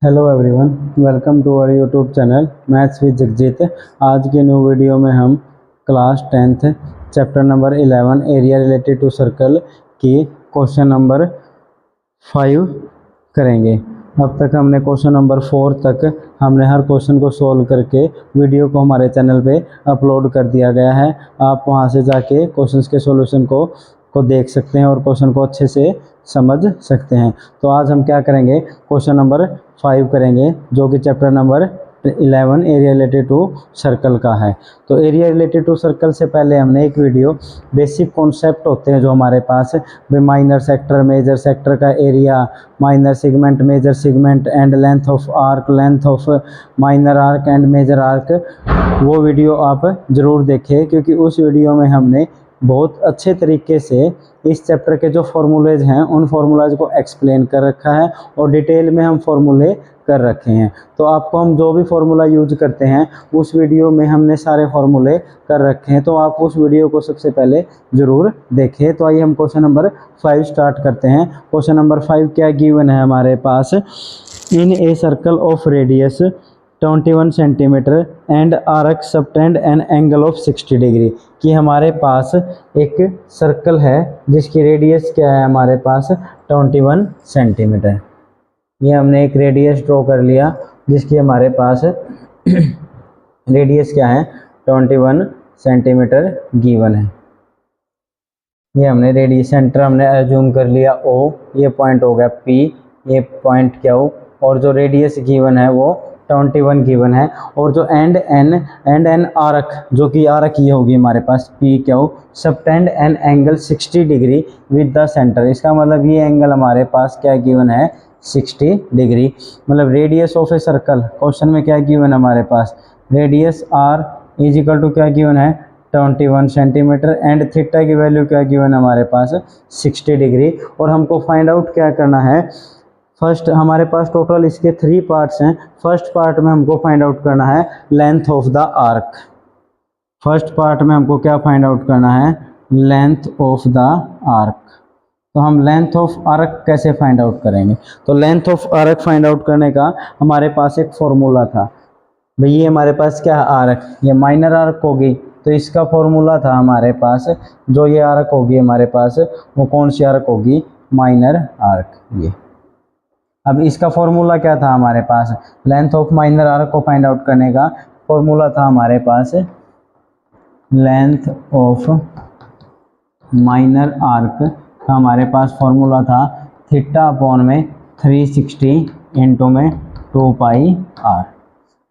Hello everyone, welcome to our YouTube channel maths with Jagjit. आज के new video में हम class 10th chapter number 11 area related to circle की question number 5 करेंगे। अब तक हमने क्वेश्चन नंबर 4 तक हमने हर क्वेश्चन को सॉल्व करके वीडियो को हमारे चैनल पे अपलोड कर दिया गया है। आप वहां से जाके क्वेश्चंस के सॉल्यूशन को देख सकते हैं और क्वेश्चन को अच्छे से समझ सकते हैं। तो आज हम क्या करेंगे, क्वेश्चन नंबर 5 करेंगे जो कि chapter number 11 area related to circle का है। तो एरिया रिलेटेड टू सर्कल से पहले हमने एक वीडियो बेसिक कॉन्सेप्ट होते हैं जो हमारे पास माइनर सेक्टर, मेजर सेक्टर का area, minor segment, major segment and length of arc, length of minor arc and major arc, वो वीडियो आप ज़रूर देखें क्योंकि उस वीडियो में हमने बहुत अच्छे तरीके से इस चैप्टर के जो फार्मूलेज हैं उन फार्मूलाज को एक्सप्लेन कर रखा है और डिटेल में हम फार्मूले कर रखे हैं। तो आपको हम जो भी फार्मूला यूज करते हैं उस वीडियो में हमने सारे फार्मूले कर रखे हैं, तो आप उस वीडियो को सबसे पहले ज़रूर देखें। तो आइए हम क्वेश्चन नंबर 5 स्टार्ट करते हैं। क्वेश्चन नंबर 5 क्या गिवन है हमारे पास, in a circle of radius 21 centimetre and arc subtend an angle of 60 degree. कि हमारे पास एक सर्कल है जिसकी रेडियस क्या है हमारे पास 21 सेंटीमीटर। ये हमने एक रेडियस ड्रॉ कर लिया जिसकी हमारे पास रेडियस क्या है 21 सेंटीमीटर गिवन है। ये हमने रेडियस सेंटर हमने एज्यूम कर लिया O, ये पॉइंट हो गया P, ये पॉइंट Q और जो रेडियस गिवन है वो 21 गिवन है। और जो एंड एन आर्क, जो कि आर्क ये होगी हमारे पास P Q, subtend an angle 60 degree with the centre. इसका मतलब ये एंगल हमारे पास क्या गिवन है 60 डिग्री। मतलब radius of a circle, question में क्या गिवन है हमारे पास, radius R is equal to क्या गिवन है 21 सेंटीमीटर एंड थीटा की वैल्यू क्या गिवन है हमारे पास 60 डिग्री। और हमको फाइंड आउट क्या करना है, फर्स्ट हमारे पास टोटल इसके 3 पार्ट्स हैं। फर्स्ट पार्ट में हमको फाइंड आउट करना है length of the arc. First part में हमको क्या फाइंड आउट करना है, लेंथ ऑफ द आर्क। तो हम लेंथ ऑफ आर्क कैसे फाइंड आउट करेंगे, तो length of arc find out करने का हमारे पास एक फॉर्मूला था। भाई ये हमारे पास क्या है आर्क, ये माइनर आर्क होगी तो इसका फॉर्मूला था हमारे पास, जो ये आर्क होगी हमारे पास वो कौन सी आर्क होगी, माइनर आर्क। ये अब इसका फॉर्मूला क्या था हमारे पास, लेंथ ऑफ माइनर आर्क को फाइंड आउट करने का फॉर्मूला था हमारे पास, लेंथ ऑफ माइनर आर्क का हमारे पास फॉर्मूला था थीटा अपॉन में 360 इंटू में 2 पाई आर।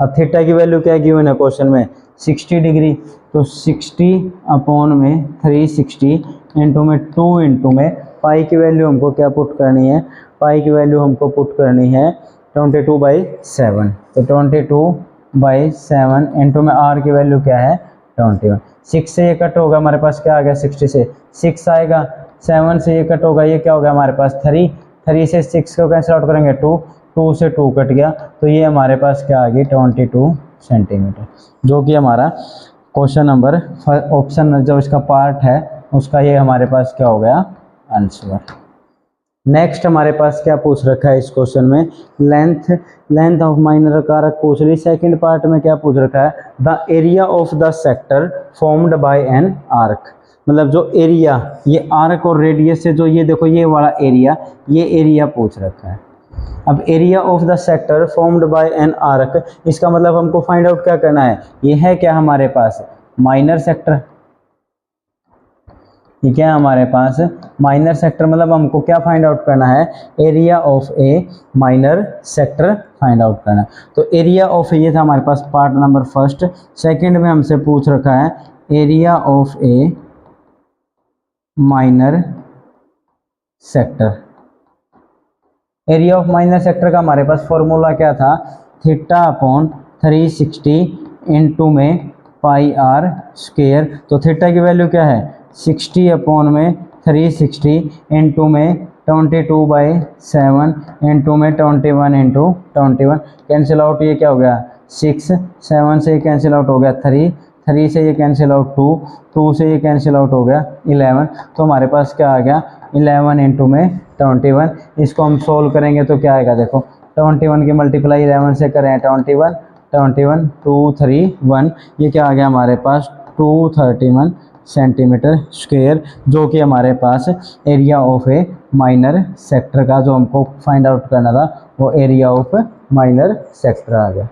अब थीटा की वैल्यू क्या गिवन है क्वेश्चन में 60 डिग्री, तो 60 अपॉन में 360 इंटू में 2 इंटू में पाई की वैल्यू हमको क्या पुट करनी है, पाई की वैल्यू हमको पुट करनी है 22/7। तो 22/7 इंटू में आर की वैल्यू क्या है 21। 6 से ये कट होगा हमारे पास क्या आ गया, 60 से 6 आएगा, 7 से ये कट होगा, ये क्या होगा हमारे पास 3, 3 से 6 को कैंसिल आउट करेंगे 2, 2 से 2 कट गया, तो ये हमारे पास क्या आ गई 22 सेंटीमीटर, जो कि हमारा क्वेश्चन नंबर ऑप्शन जो इसका पार्ट है उसका ये हमारे पास क्या हो गया आंसर। नेक्स्ट हमारे पास क्या पूछ रखा है इस क्वेश्चन में, लेंथ ऑफ माइनर आर्क पूछ रही। सेकंड पार्ट में क्या पूछ रखा है, the area of the sector formed by an arc. मतलब जो एरिया, ये आर्क और रेडियस से जो ये देखो ये वाला एरिया, ये एरिया पूछ रखा है। अब area of the sector formed by an arc, इसका मतलब हमको फाइंड आउट क्या करना है, ये है क्या हमारे पास माइनर सेक्टर, ये क्या है हमारे पास माइनर सेक्टर। मतलब हमको क्या फाइंड आउट करना है, area of a minor sector find out करना है। तो एरिया ऑफ ए ये था हमारे पास पार्ट नंबर फर्स्ट। सेकंड में हमसे पूछ रखा है area of a minor sector. Area of minor sector का हमारे पास फॉर्मूला क्या था, थीटा अपॉन 360 इंटू में पाई आर स्क्वायर। तो थीटा की वैल्यू क्या है 60 अपॉन में 360 इंटू में 22/7 इंटू में 21 इंटू 21, कैंसिल आउट ये क्या हो गया 6, 7 से ये कैंसिल आउट हो गया 3, 3 से ये कैंसिल आउट 2, 2 से ये कैंसिल आउट हो गया 11। तो हमारे पास क्या आ गया 11 इंटू में 21। इसको हम सोल्व करेंगे तो क्या आएगा देखो 21 की मल्टीप्लाई 11 से करें 21, 21 2 3 1, ये क्या आ गया हमारे पास 231 सेंटीमीटर स्क्वायर, जो कि हमारे पास area of a minor sector का जो हमको फाइंड आउट करना था वो एरिया ऑफ माइनर सेक्टर आ गया।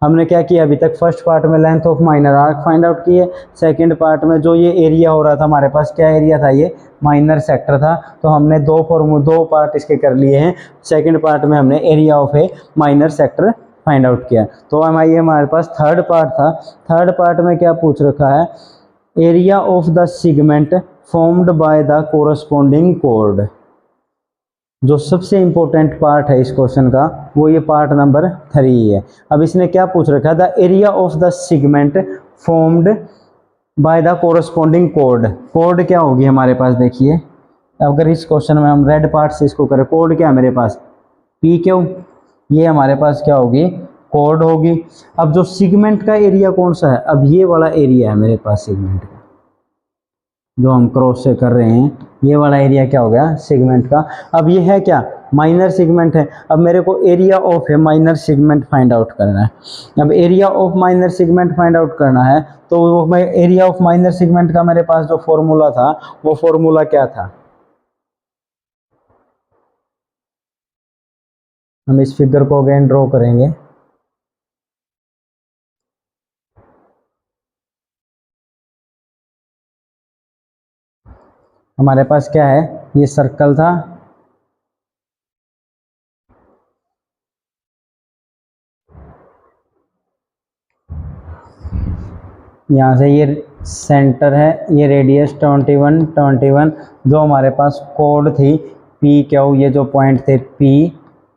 हमने क्या किया अभी तक, फर्स्ट पार्ट में length of minor arc find out किए, सेकंड पार्ट में जो ये एरिया हो रहा था हमारे पास, क्या एरिया था, ये माइनर सेक्टर था, तो हमने दो पार्ट इसके कर लिए हैं। सेकंड पार्ट में हमने area of a minor sector find out किया। तो हमारे पास थर्ड पार्ट था। थर्ड पार्ट में क्या पूछ रखा है, area of the segment formed by the corresponding code. जो सबसे इंपॉर्टेंट पार्ट है इस क्वेश्चन का वो ये पार्ट नंबर 3 है। अब इसने क्या पूछ रखा है, the area of the segment formed by the corresponding code. Code क्या होगी हमारे पास, देखिए अगर इस क्वेश्चन में हम रेड पार्ट से इसको करें, कोड क्या है मेरे पास, पी क्यू, ये हमारे पास क्या होगी, कोड होगी। अब जो सेगमेंट का एरिया कौन सा है, अब ये वाला एरिया है मेरे पास सेगमेंट का, जो हम क्रॉस से कर रहे हैं, ये वाला एरिया क्या हो गया सेगमेंट का। अब ये है क्या, माइनर सेगमेंट है। अब मेरे को एरिया ऑफ है माइनर सेगमेंट फाइंड आउट करना है। अब area of minor segment find out करना है तो वो मैं एरिया ऑफ माइनर सेगमेंट का मेरे पास जो फॉर्मूला था वो फॉर्मूला क्या था, हम इस फिगर को अगेन ड्रॉ करेंगे। हमारे पास क्या है, ये सर्कल था, यहाँ से ये सेंटर है, ये रेडियस 21 21, जो हमारे पास कोड थी पी क्यू, ये जो पॉइंट थे पी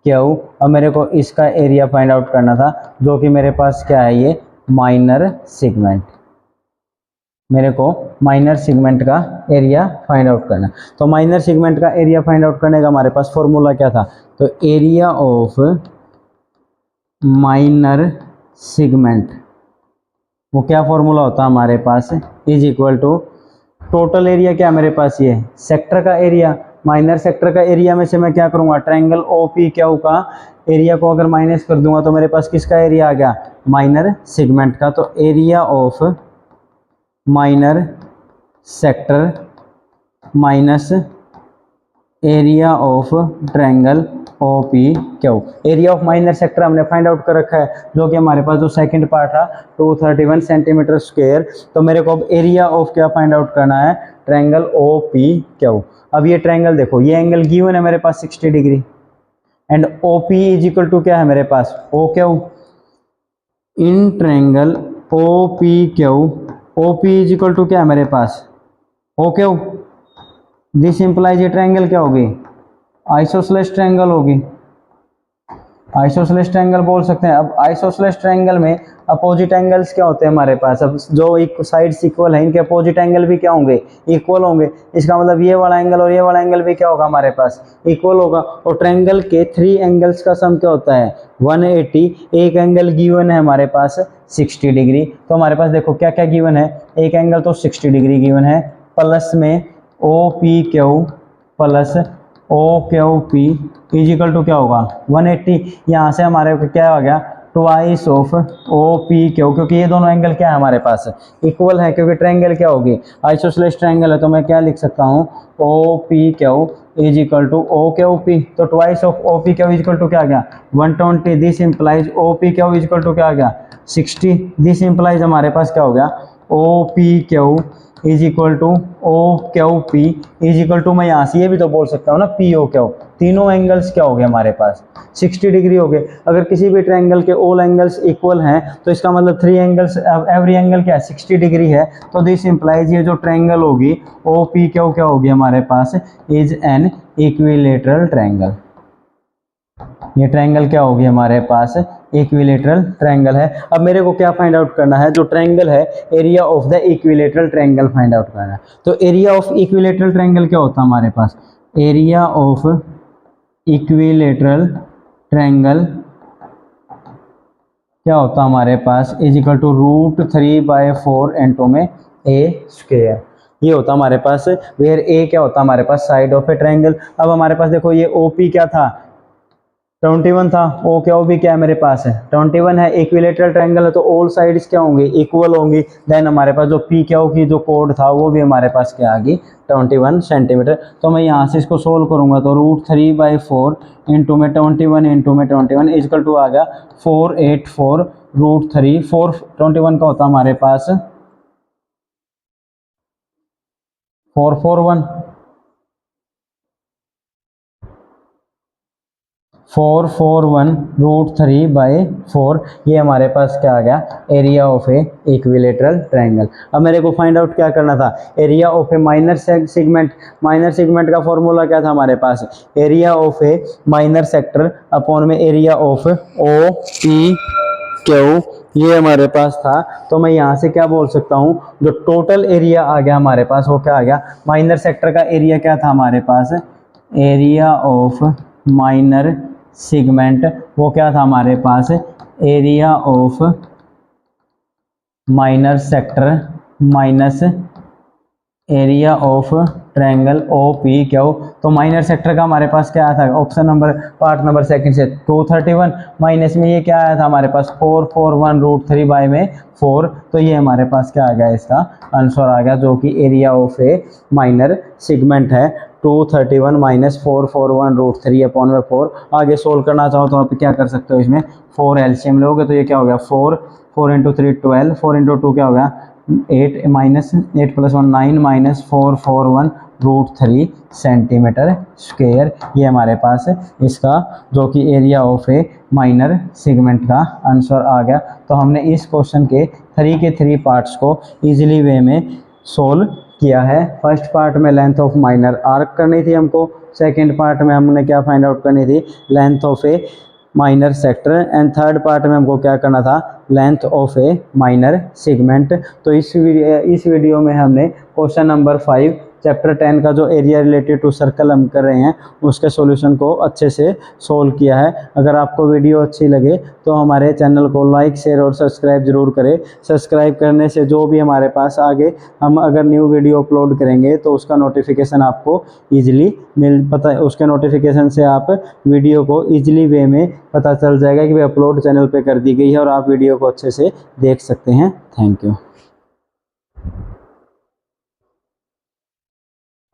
क्यू। अब मेरे को इसका एरिया फाइंड आउट करना था, जो कि मेरे पास क्या है, ये माइनर सेगमेंट। मेरे को माइनर सेगमेंट का एरिया फाइंड आउट करना। तो माइनर सेगमेंट का एरिया फाइंड आउट करने का हमारे पास फॉर्मूला क्या था, तो एरिया ऑफ माइनर सेगमेंट, वो क्या फॉर्मूला होता है हमारे पास, is equal to total area क्या मेरे पास, ये सेक्टर का एरिया, माइनर सेक्टर का एरिया में से मैं क्या करूंगा, ट्रायंगल ओ पी क्यू का एरिया को अगर माइनस कर दूंगा तो मेरे पास किसका एरिया आ गया, माइनर सेगमेंट का। तो area of minor sector minus area of triangle O P Q. Area of minor sector हमने फाइंड आउट कर रखा है, जो कि हमारे पास जो सेकंड पार्ट था 231 सेंटीमीटर स्क्वायर। तो मेरे को अब एरिया ऑफ क्या फाइंड आउट करना है, ट्रायंगल ओ पी क्यू। अब ये ट्रायंगल देखो, ये एंगल गिवन है मेरे पास 60 degree, and O P is equal to क्या है मेरे पास, O Q. In triangle O P Q, O P is equal to क्या है मेरे पास, ओ क्यू। दिस इंप्लाइज ये ट्रायंगल क्या होगी, आइसोसेलेस ट्रायंगल होगी, आइसोसेलेस ट्रायंगल बोल सकते हैं। अब आइसोसेलेस ट्रायंगल में अपोजिट एंगल्स क्या होते हैं हमारे पास, अब जो एक साइड्स इक्वल है इनके अपोजिट एंगल भी क्या होंगे, इक्वल होंगे। इसका मतलब ये वाला एंगल और ये वाला एंगल भी क्या होगा हमारे पास, इक्वल होगा। और ट्रायंगल के 3 एंगल्स का सम क्या होता है, 180। एक एंगल गिवन है हमारे पास 60 डिग्री। तो हमारे पास देखो क्या क्या गिवन है, एक एंगल तो 60 डिग्री गिवन है, प्लस में O P Q plus O Q P equal to क्या होगा 180। यहाँ से हमारे को क्या आ गया, twice of O P Q, क्योंकि ये दोनों एंगल क्या है हमारे पास इक्वल है, क्योंकि ट्रायंगल क्या होगी, आइसोसेलेस ट्रायंगल है। तो मैं क्या लिख सकता हूँ, O P Q is equal to O Q P. तो twice of O P Q is equal to क्या आ गया 120। This implies O P Q is equal to क्या आ गया 60। दिस इंप्लाइज हमारे पास क्या हो गया, O P Q is equal to O Q P is equal to, मैं यहाँ से ये भी तो बोल सकता हूँ ना पी ओ क्यू। तीनों एंगल्स क्या हो गए हमारे पास 60 डिग्री हो गए। अगर किसी भी ट्रायंगल के ऑल एंगल्स इक्वल हैं तो इसका मतलब 3 एंगल्स, एवरी एंगल क्या है 60 डिग्री है। तो दिस इंप्लाइज ये जो ट्रायंगल होगी ओ पी क्यू क्या होगी हमारे पास, इज एन इक्विलेटरल ट्रायंगल। ये ट्रायंगल क्या होगी हमारे पास, इक्विलेटरल ट्रायंगल है। अब मेरे को क्या फाइंड आउट करना है, जो ट्रायंगल है area of the equilateral triangle find out करना है। तो एरिया ऑफ इक्विलेटरल ट्रायंगल क्या होता है हमारे पास, एरिया ऑफ इक्विलेटरल ट्रायंगल क्या होता है हमारे पास, इज इक्वल टू √3/4 इनटू में ए स्क्वायर। ये होता हमारे पास, वेयर ए क्या होता है हमारे पास, साइड ऑफ ए ट्रायंगल। अब हमारे पास देखो ये ओ पी क्या था, 21 था, ओ क्या ओ भी क्या है मेरे पास है 21 है, इक्विलेटरल ट्रायंगल है तो ऑल साइड्स क्या होंगे इक्वल होंगी। देन हमारे पास जो पी क्या की जो कोड था वो भी हमारे पास क्या आ गई 21 सेंटीमीटर। तो मैं यहाँ से इसको सोल्व करूंगा तो √3/4 इंटू में 21 इजकल टू आ गया 484 √3 421 का होता हमारे पास 441 √3/4 ये हमारे पास क्या आ गया area of a equilateral triangle. अब मेरे को फाइंड आउट क्या करना था area of a minor segment. Minor segment का फॉर्मूला क्या था हमारे पास area of a minor sector upon में area of O P Q ये हमारे पास था। तो मैं यहाँ से क्या बोल सकता हूँ जो टोटल एरिया आ गया हमारे पास वो क्या आ गया माइनर सेक्टर का एरिया क्या था हमारे पास एरिया ऑफ माइनर सेगमेंट वो क्या था हमारे पास area of minor sector minus area of triangle O P Q. तो माइनर सेक्टर का हमारे पास क्या आया था option number part number second से 231 माइनस में ये क्या आया था हमारे पास 441 √3 बाय में 4। तो ये हमारे पास क्या आ गया इसका आंसर आ गया जो कि area of a minor segment है 231 माइनस 441 √3 अपॉन में 4। आगे सोल्व करना चाहो तो आप क्या कर सकते हो इसमें 4 एलसीएम लोगे तो ये क्या हो गया 4 इंटू 3 12 4 इंटू 2 क्या हो गया 8 माइनस 8 + 1 9 माइनस 441 √3 सेंटीमीटर स्क्वायर ये हमारे पास है इसका जो कि area of a minor segment का आंसर आ गया। तो हमने इस क्वेश्चन के 3 के 3 पार्ट्स को इजीली वे में सोल्व किया है। फर्स्ट पार्ट में लेंथ ऑफ माइनर आर्क करनी थी हमको, सेकंड पार्ट में हमने क्या फाइंड आउट करनी थी length of a minor sector and third part में हमको क्या करना था length of a minor segment. तो इस वीडियो में हमने क्वेश्चन नंबर 5 चैप्टर 10 का जो एरिया रिलेटेड टू सर्कल हम कर रहे हैं उसके सॉल्यूशन को अच्छे से सोल्व किया है। अगर आपको वीडियो अच्छी लगे तो हमारे चैनल को लाइक शेयर और सब्सक्राइब जरूर करें। सब्सक्राइब करने से जो भी हमारे पास आगे हम अगर न्यू वीडियो अपलोड करेंगे तो उसका नोटिफिकेशन आपको ईजिली उसके नोटिफिकेशन से आप वीडियो को ईजिली वे में पता चल जाएगा कि भाई अपलोड चैनल पे कर दी गई है और आप वीडियो को अच्छे से देख सकते हैं। Thank you.